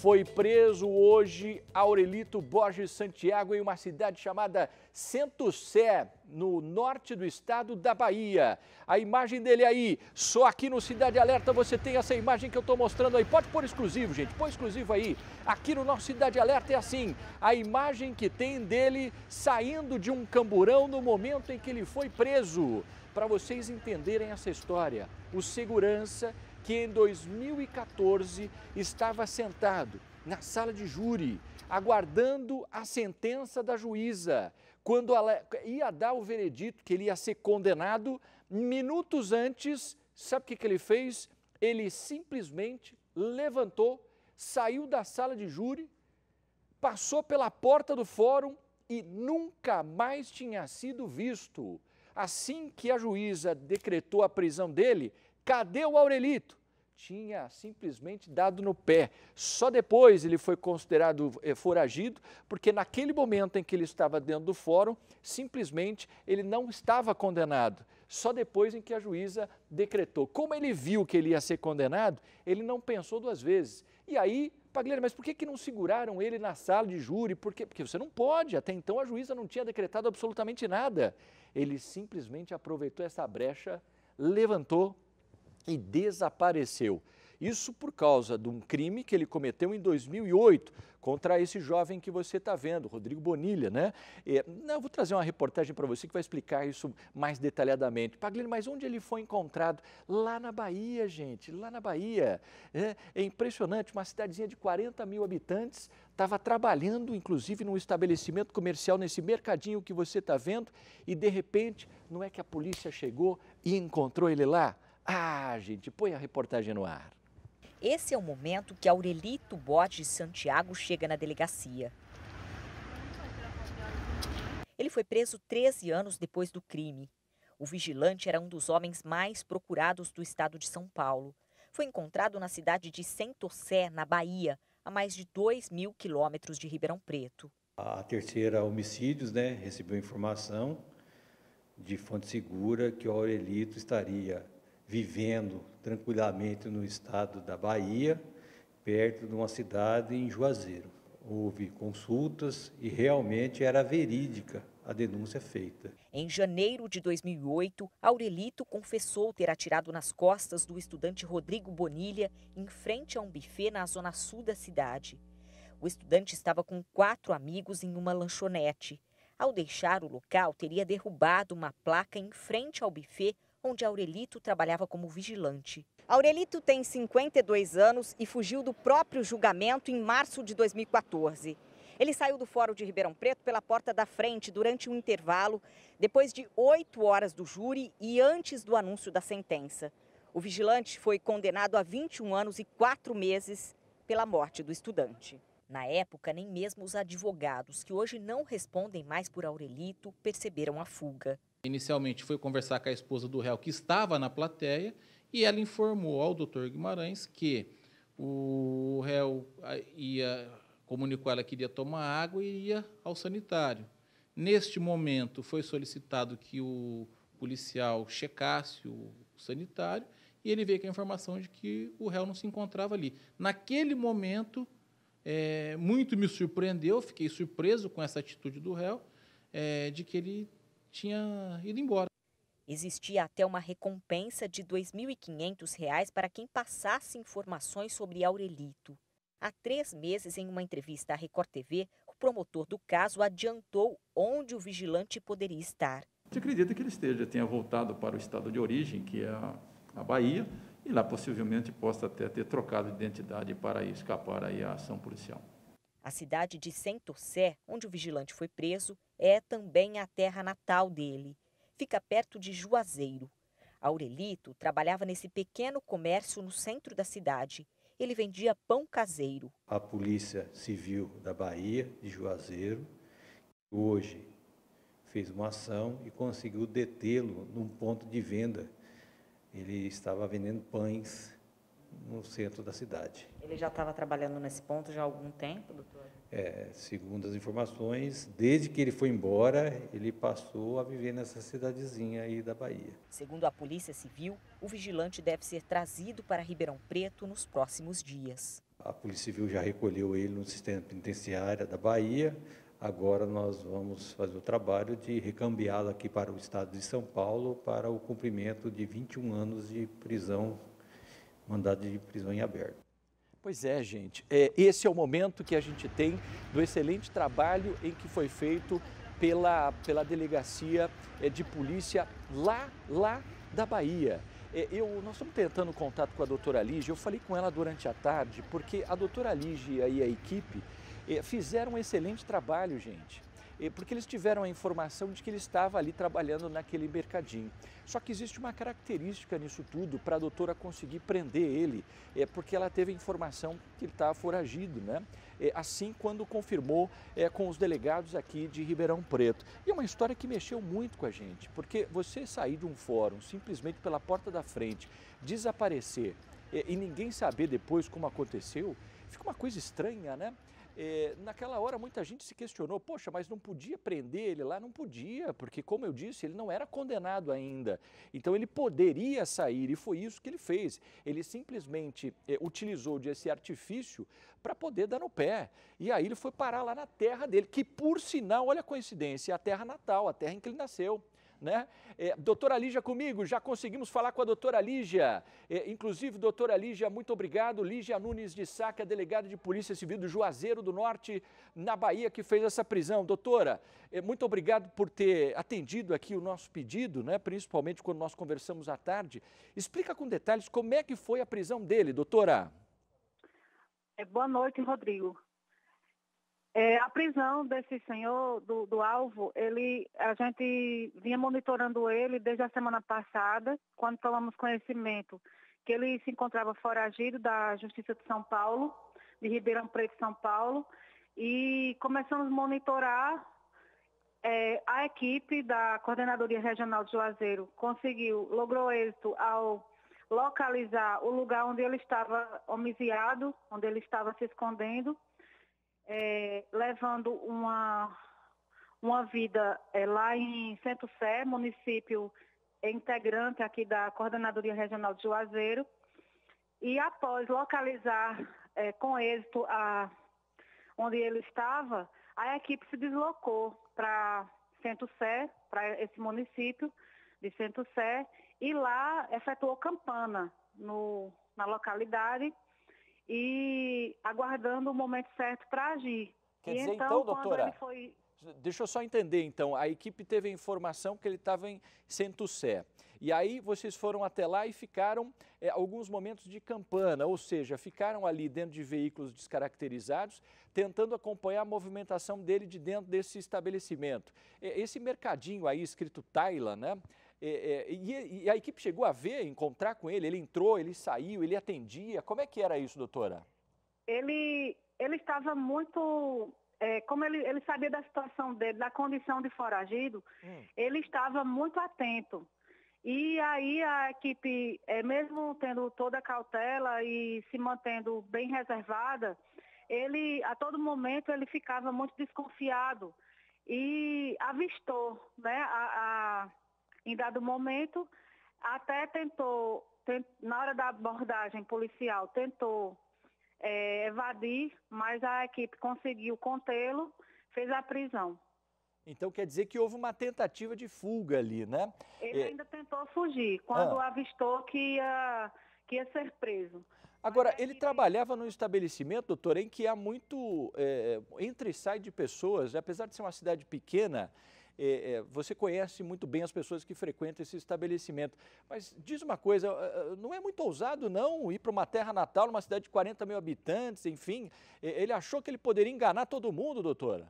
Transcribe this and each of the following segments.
Foi preso hoje Aurelito Borges Santiago em uma cidade chamada Centro-Sé, no norte do estado da Bahia. A imagem dele aí, só aqui no Cidade Alerta você tem essa imagem que eu estou mostrando aí. Pode pôr exclusivo, gente, põe exclusivo aí. Aqui no nosso Cidade Alerta é assim, a imagem que tem dele saindo de um camburão no momento em que ele foi preso. Para vocês entenderem essa história, o segurança que em 2014 estava sentado na sala de júri, aguardando a sentença da juíza. Quando ela ia dar o veredito que ele ia ser condenado, minutos antes, sabe o que ele fez? Ele simplesmente levantou, saiu da sala de júri, passou pela porta do fórum e nunca mais tinha sido visto. Assim que a juíza decretou a prisão dele, cadê o Aurelito? Tinha simplesmente dado no pé. Só depois ele foi considerado foragido, porque naquele momento em que ele estava dentro do fórum, simplesmente ele não estava condenado. Só depois em que a juíza decretou. Como ele viu que ele ia ser condenado, ele não pensou duas vezes. E aí, Pagliari, mas por que não seguraram ele na sala de júri? Porque você não pode, até então a juíza não tinha decretado absolutamente nada. Ele simplesmente aproveitou essa brecha, levantou e desapareceu. Isso por causa de um crime que ele cometeu em 2008 contra esse jovem que você está vendo, Rodrigo Bonilha, né? Eu vou trazer uma reportagem para você que vai explicar isso mais detalhadamente. Pagliari, mas onde ele foi encontrado? Lá na Bahia, gente, lá na Bahia. É impressionante, uma cidadezinha de 40 mil habitantes, estava trabalhando, inclusive, num estabelecimento comercial, nesse mercadinho que você está vendo, e de repente, não é que a polícia chegou e encontrou ele lá? Ah, gente, põe a reportagem no ar. Esse é o momento que Aurelito Borges Santiago chega na delegacia. Ele foi preso 13 anos depois do crime. O vigilante era um dos homens mais procurados do estado de São Paulo. Foi encontrado na cidade de Centro-Sé, na Bahia, a mais de 2.000 quilômetros de Ribeirão Preto. A terceira homicídios, recebeu informação de fonte segura que o Aurelito estaria vivendo tranquilamente no estado da Bahia, perto de uma cidade em Juazeiro. Houve consultas e realmente era verídica a denúncia feita. Em janeiro de 2008, Aurelito confessou ter atirado nas costas do estudante Rodrigo Bonilha em frente a um buffet na zona sul da cidade. O estudante estava com 4 amigos em uma lanchonete. Ao deixar o local, teria derrubado uma placa em frente ao buffet onde Aurelito trabalhava como vigilante. Aurelito tem 52 anos e fugiu do próprio julgamento em março de 2014. Ele saiu do Fórum de Ribeirão Preto pela porta da frente durante um intervalo, depois de 8 horas do júri e antes do anúncio da sentença. O vigilante foi condenado a 21 anos e 4 meses pela morte do estudante. Na época, nem mesmo os advogados, que hoje não respondem mais por Aurelito, perceberam a fuga. Inicialmente foi conversar com a esposa do réu, que estava na plateia, e ela informou ao doutor Guimarães que o réu comunicou a ela que iria tomar água e ia ao sanitário. Neste momento, foi solicitado que o policial checasse o sanitário e ele veio com a informação de que o réu não se encontrava ali. Naquele momento, muito me surpreendeu, fiquei surpreso com essa atitude do réu, de que ele tinha ido embora. Existia até uma recompensa de R$ 2.500 para quem passasse informações sobre Aurelito. Há 3 meses, em uma entrevista à Record TV, o promotor do caso adiantou onde o vigilante poderia estar. A gente acredita que ele tenha voltado para o estado de origem, que é a Bahia, e lá possivelmente possa até ter trocado de identidade para escapar aí à ação policial. A cidade de Centro-Sé, onde o vigilante foi preso, é também a terra natal dele. Fica perto de Juazeiro. Aurelito trabalhava nesse pequeno comércio no centro da cidade. Ele vendia pão caseiro. A Polícia Civil da Bahia, de Juazeiro, hoje fez uma ação e conseguiu detê-lo num ponto de venda. Ele estava vendendo pães no centro da cidade. Ele já estava trabalhando nesse ponto já há algum tempo, doutor? Segundo as informações, desde que ele foi embora, ele passou a viver nessa cidadezinha aí da Bahia. Segundo a Polícia Civil, o vigilante deve ser trazido para Ribeirão Preto nos próximos dias. A Polícia Civil já recolheu ele no sistema penitenciário da Bahia. Agora nós vamos fazer o trabalho de recambiá-lo aqui para o estado de São Paulo para o cumprimento de 21 anos de prisão, mandado de prisão em aberto. Pois é, gente. Esse é o momento que a gente tem do excelente trabalho em que foi feito pela delegacia de polícia lá da Bahia. Nós estamos tentando contato com a doutora Lígia, eu falei com ela durante a tarde, porque a doutora Lígia e a equipe fizeram um excelente trabalho, gente, porque eles tiveram a informação de que ele estava ali trabalhando naquele mercadinho. Só que existe uma característica nisso tudo para a doutora conseguir prender ele, porque ela teve a informação que ele estava foragido, né? Assim quando confirmou com os delegados aqui de Ribeirão Preto. E é uma história que mexeu muito com a gente, porque você sair de um fórum simplesmente pela porta da frente, desaparecer e ninguém saber depois como aconteceu, fica uma coisa estranha, né? Naquela hora muita gente se questionou, poxa, mas não podia prender ele lá? Não podia, porque como eu disse, ele não era condenado ainda. Então ele poderia sair e foi isso que ele fez. Ele simplesmente utilizou desse artifício para poder dar no pé. E aí ele foi parar lá na terra dele, que por sinal, olha a coincidência, é a terra natal, a terra em que ele nasceu. Né? Doutora Lígia comigo, já conseguimos falar com a doutora Lígia. Inclusive, doutora Lígia, muito obrigado. Lígia Nunes de Sá, que é delegada de Polícia Civil do Juazeiro do Norte, na Bahia, que fez essa prisão. Doutora, muito obrigado por ter atendido aqui o nosso pedido, né? Principalmente quando nós conversamos à tarde. Explica com detalhes como é que foi a prisão dele, doutora. Boa noite, Rodrigo. A prisão desse senhor, do alvo, a gente vinha monitorando ele desde a semana passada, quando tomamos conhecimento que ele se encontrava foragido da Justiça de São Paulo, de Ribeirão Preto, São Paulo, e começamos a monitorar. A equipe da Coordenadoria Regional de Juazeiro logrou êxito ao localizar o lugar onde ele estava homiciado, onde ele estava se escondendo, levando uma vida lá em Centro Sé, município integrante aqui da Coordenadoria Regional de Juazeiro. E após localizar com êxito onde ele estava, a equipe se deslocou para Centro Sé, para esse município de Centro Sé, e lá efetuou campana na localidade, e aguardando o momento certo para agir. Quer dizer, então, doutora, deixa eu só entender, então, a equipe teve a informação que ele estava em Centro Sé, e aí vocês foram até lá e ficaram alguns momentos de campana, ou seja, ficaram ali dentro de veículos descaracterizados, tentando acompanhar a movimentação dele de dentro desse estabelecimento. Esse mercadinho aí escrito Taila, né? E a equipe chegou a ver, encontrar com ele entrou, ele saiu, ele atendia, como é que era isso, doutora? Ele estava muito, como ele sabia da situação dele, da condição de foragido, ele estava muito atento. E aí a equipe, mesmo tendo toda a cautela e se mantendo bem reservada, a todo momento ele ficava muito desconfiado e avistou, né, em dado momento, até na hora da abordagem policial, tentou evadir, mas a equipe conseguiu contê-lo, fez a prisão. Então quer dizer que houve uma tentativa de fuga ali, né? Ele ainda tentou fugir, quando avistou que ia ser preso. Agora, ele trabalhava num estabelecimento, doutor, em que há muito entra e sai de pessoas, apesar de ser uma cidade pequena, você conhece muito bem as pessoas que frequentam esse estabelecimento. Mas diz uma coisa, não é muito ousado não ir para uma terra natal, numa cidade de 40 mil habitantes, enfim. Ele achou que ele poderia enganar todo mundo, doutora?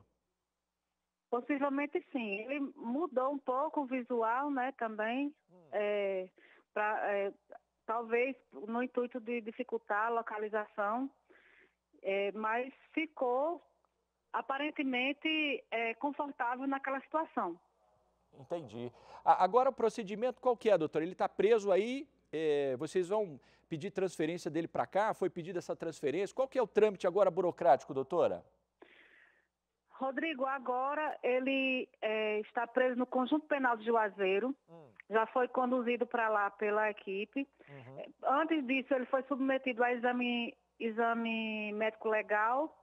Possivelmente sim. Ele mudou um pouco o visual, né, também, talvez no intuito de dificultar a localização, mas ficou aparentemente confortável naquela situação. Entendi. Agora o procedimento qual que é, doutor? Ele está preso aí, vocês vão pedir transferência dele para cá? Foi pedida essa transferência? Qual que é o trâmite agora burocrático, doutora? Rodrigo, agora ele está preso no Conjunto Penal de Juazeiro, já foi conduzido para lá pela equipe. Antes disso, ele foi submetido a exame exame médico legal,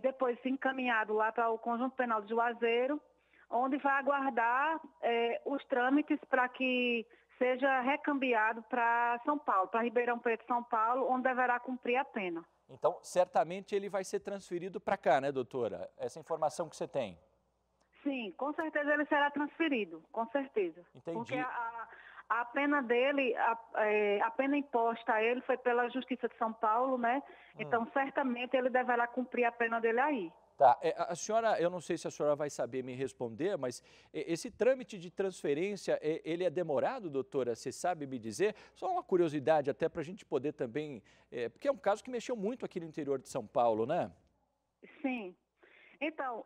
depois encaminhado lá para o Conjunto Penal de Juazeiro, onde vai aguardar os trâmites para que seja recambiado para São Paulo, para Ribeirão Preto, São Paulo, onde deverá cumprir a pena. Então, certamente ele vai ser transferido para cá, né, doutora? Essa informação que você tem. Sim, com certeza ele será transferido, com certeza. Entendi. Porque a pena dele, a pena imposta a ele foi pela Justiça de São Paulo, né? Então, certamente ele deverá cumprir a pena dele aí. Tá, a senhora, eu não sei se a senhora vai saber me responder, mas esse trâmite de transferência, ele é demorado, doutora? Você sabe me dizer? Só uma curiosidade até para a gente poder também, porque é um caso que mexeu muito aqui no interior de São Paulo, né? Sim. Então,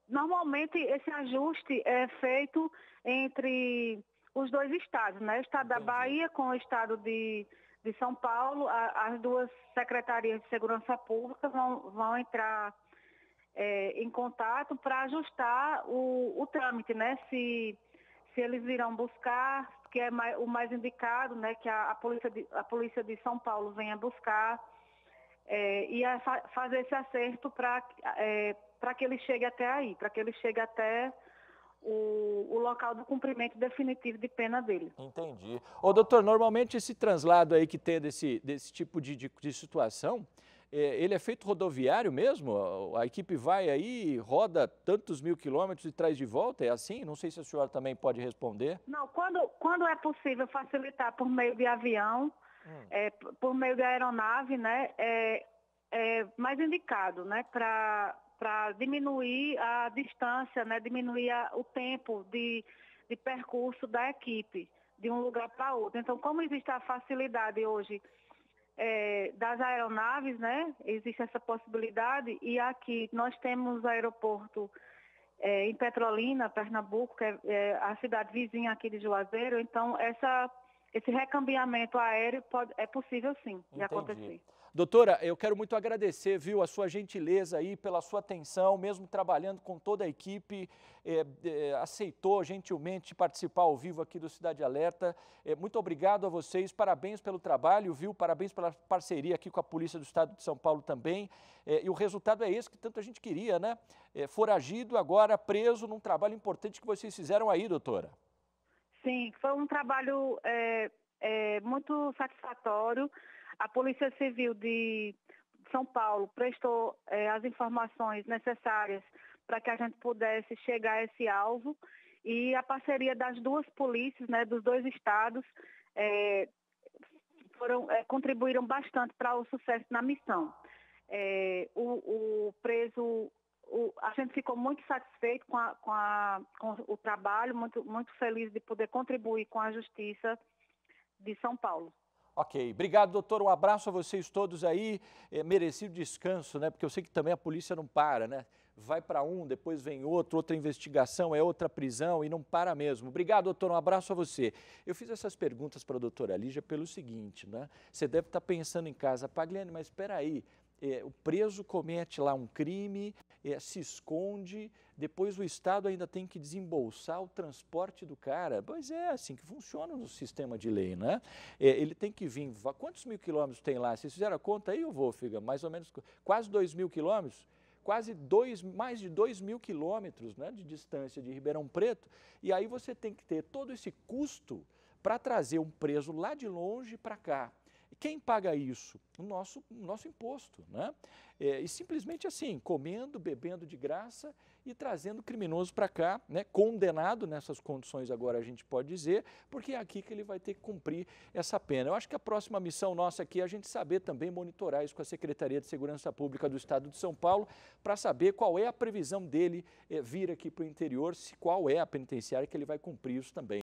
normalmente esse ajuste é feito entre os dois estados, né? O estado da Bahia com o estado de São Paulo. As duas secretarias de segurança pública vão entrar em contato para ajustar o trâmite, né? Se eles irão buscar, que é o mais indicado, né? Que a polícia de São Paulo venha buscar e fazer esse acerto para que ele chegue até aí, para que ele chegue até o local do cumprimento definitivo de pena dele. Entendi. Ô, doutor, normalmente esse translado aí que tem desse tipo de situação, ele é feito rodoviário mesmo? A equipe vai aí, roda tantos mil quilômetros e traz de volta? É assim? Não sei se a senhora também pode responder. Não, quando é possível facilitar por meio de avião, por meio de aeronave, né, é mais indicado, né, para diminuir a distância, né, diminuir o tempo de percurso da equipe de um lugar para outro. Então, como existe a facilidade hoje das aeronaves, né, existe essa possibilidade, e aqui nós temos aeroporto em Petrolina, Pernambuco, que é a cidade vizinha aqui de Juazeiro, então esse recambiamento aéreo é possível sim de acontecer. Doutora, eu quero muito agradecer, viu, a sua gentileza aí, pela sua atenção, mesmo trabalhando com toda a equipe, aceitou gentilmente participar ao vivo aqui do Cidade Alerta. Muito obrigado a vocês, parabéns pelo trabalho, viu, parabéns pela parceria aqui com a Polícia do Estado de São Paulo também. E o resultado é esse que tanto a gente queria, né? Foragido, agora preso num trabalho importante que vocês fizeram aí, doutora. Sim, foi um trabalho muito satisfatório. A Polícia Civil de São Paulo prestou as informações necessárias para que a gente pudesse chegar a esse alvo, e a parceria das duas polícias, né, dos dois estados, contribuíram bastante para o sucesso na missão. O preso, a gente ficou muito satisfeito com o trabalho, muito feliz de poder contribuir com a Justiça de São Paulo. Ok, obrigado, doutor, um abraço a vocês todos aí, merecido descanso, né, porque eu sei que também a polícia não para, né, vai para um, depois vem outro, outra investigação, é outra prisão e não para mesmo. Obrigado, doutor, um abraço a você. Eu fiz essas perguntas para a doutora Lígia pelo seguinte, né, você deve estar pensando em casa, Pagliani, mas espera aí, o preso comete lá um crime, se esconde, depois o Estado ainda tem que desembolsar o transporte do cara. Pois é, assim que funciona no sistema de lei, né? Ele tem que vir, quantos mil quilômetros tem lá? Vocês fizeram a conta aí, Wolfgang? Mais ou menos, quase 2.000 quilômetros? Mais de 2.000 quilômetros, né, de distância de Ribeirão Preto, e aí você tem que ter todo esse custo para trazer um preso lá de longe para cá. Quem paga isso? O nosso imposto, né? E simplesmente assim, comendo, bebendo de graça e trazendo criminoso para cá, né? Condenado nessas condições agora a gente pode dizer, porque é aqui que ele vai ter que cumprir essa pena. Eu acho que a próxima missão nossa aqui é a gente saber também monitorar isso com a Secretaria de Segurança Pública do Estado de São Paulo, para saber qual é a previsão dele vir aqui para o interior, qual é a penitenciária que ele vai cumprir isso também.